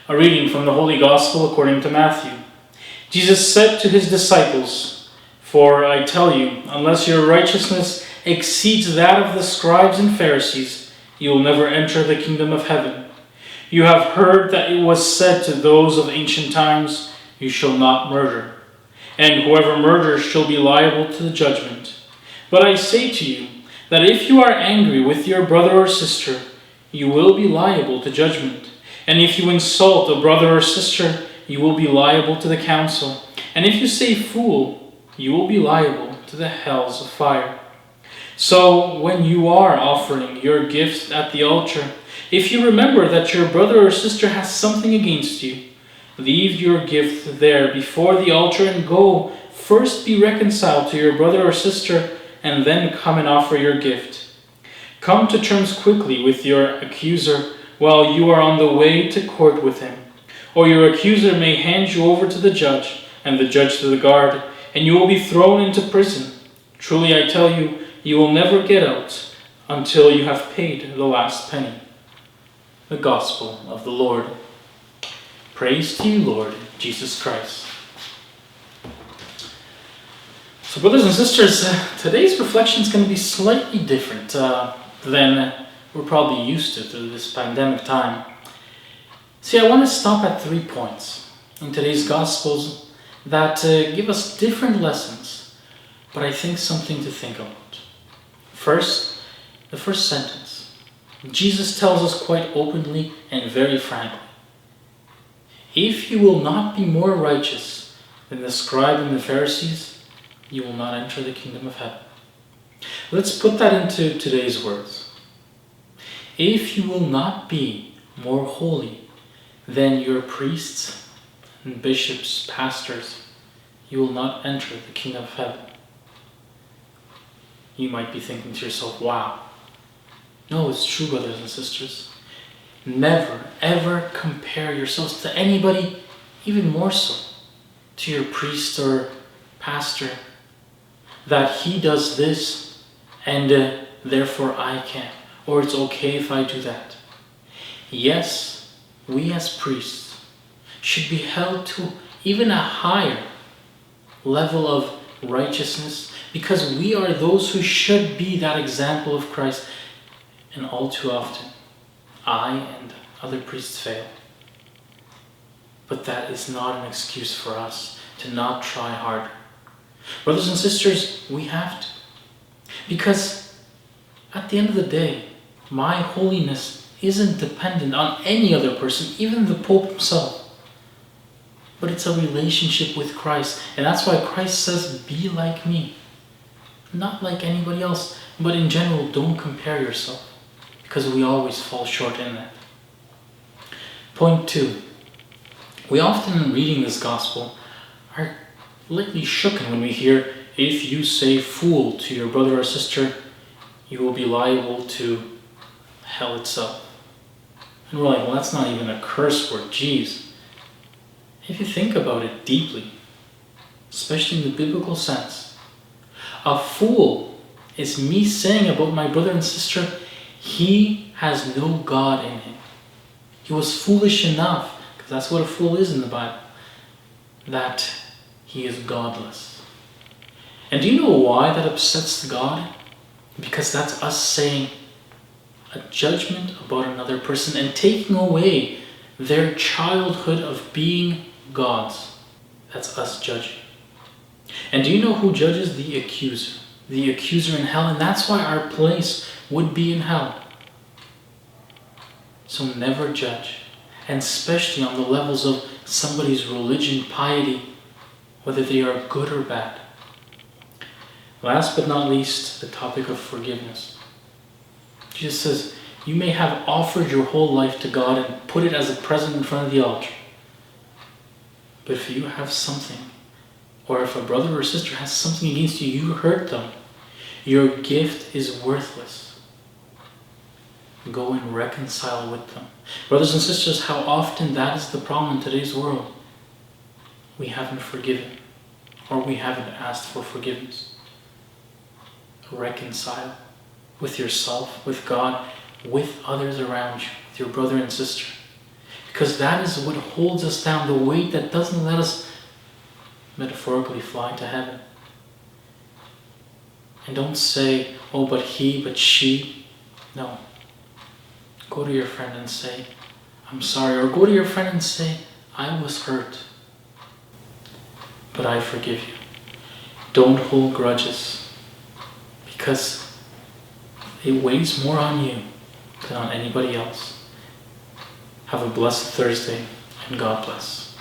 A reading from the Holy Gospel according to Matthew. Jesus said to his disciples, "For I tell you, unless your righteousness exceeds that of the scribes and Pharisees, you will never enter the kingdom of heaven. You have heard that it was said to those of ancient times, 'You shall not murder,' and whoever murders shall be liable to the judgment. But I say to you that if you are angry with your brother or sister, you will be liable to judgment. And if you insult a brother or sister, you will be liable to the council. And if you say fool, you will be liable to the hells of fire. So when you are offering your gifts at the altar, if you remember that your brother or sister has something against you, leave your gift there before the altar and go first be reconciled to your brother or sister, and then come and offer your gift. Come to terms quickly with your accuser while you are on the way to court with him. Or your accuser may hand you over to the judge, and the judge to the guard, and you will be thrown into prison. Truly I tell you, you will never get out until you have paid the last penny." The Gospel of the Lord. Praise to you, Lord Jesus Christ. So brothers and sisters, today's reflection is going to be slightly different than we're probably used to through this pandemic time. See, I want to stop at 3 points in today's Gospels that give us different lessons, but I think something to think about. First, the first sentence. Jesus tells us quite openly and very frankly, "If you will not be more righteous than the scribe and the Pharisees, you will not enter the kingdom of heaven." Let's put that into today's words. If you will not be more holy than your priests and bishops, pastors, you will not enter the kingdom of heaven. You might be thinking to yourself, wow. No, it's true, brothers and sisters. Never, ever compare yourselves to anybody, even more so to your priest or pastor, that he does this and therefore I can't, or it's okay if I do that. Yes, we as priests should be held to even a higher level of righteousness because we are those who should be that example of Christ, and all too often I and other priests fail. But that is not an excuse for us to not try harder. Brothers and sisters, we have to. Because at the end of the day, my holiness isn't dependent on any other person, even the Pope himself. But it's a relationship with Christ. And that's why Christ says, be like me. Not like anybody else. But in general, don't compare yourself. Because we always fall short in that. Point 2. We often, reading this gospel, are lightly shooken when we hear, if you say fool to your brother or sister, you will be liable to hell itself. And we're like, well, that's not even a curse word, geez. If you think about it deeply, especially in the biblical sense, a fool is me saying about my brother and sister, he has no God in him. He was foolish enough, because that's what a fool is in the Bible, that he is godless. And do you know why that upsets God? Because that's us saying a judgment about another person and taking away their childhood of being God's. That's us judging. And do you know who judges? The accuser. The accuser in hell. And that's why our place would be in hell. So never judge. And especially on the levels of somebody's religion, piety, whether they are good or bad. Last but not least, the topic of forgiveness. Jesus says, you may have offered your whole life to God and put it as a present in front of the altar. But if you have something, or if a brother or sister has something against you, you hurt them, your gift is worthless. Go and reconcile with them. Brothers and sisters, how often that is the problem in today's world. We haven't forgiven, or we haven't asked for forgiveness. Reconcile with yourself, with God, with others around you, with your brother and sister. Because that is what holds us down, the weight that doesn't let us metaphorically fly to heaven. And don't say, oh, but he, but she. No. Go to your friend and say, I'm sorry. Or go to your friend and say, I was hurt, but I forgive you. Don't hold grudges, because it weighs more on you than on anybody else. Have a blessed Thursday, and God bless.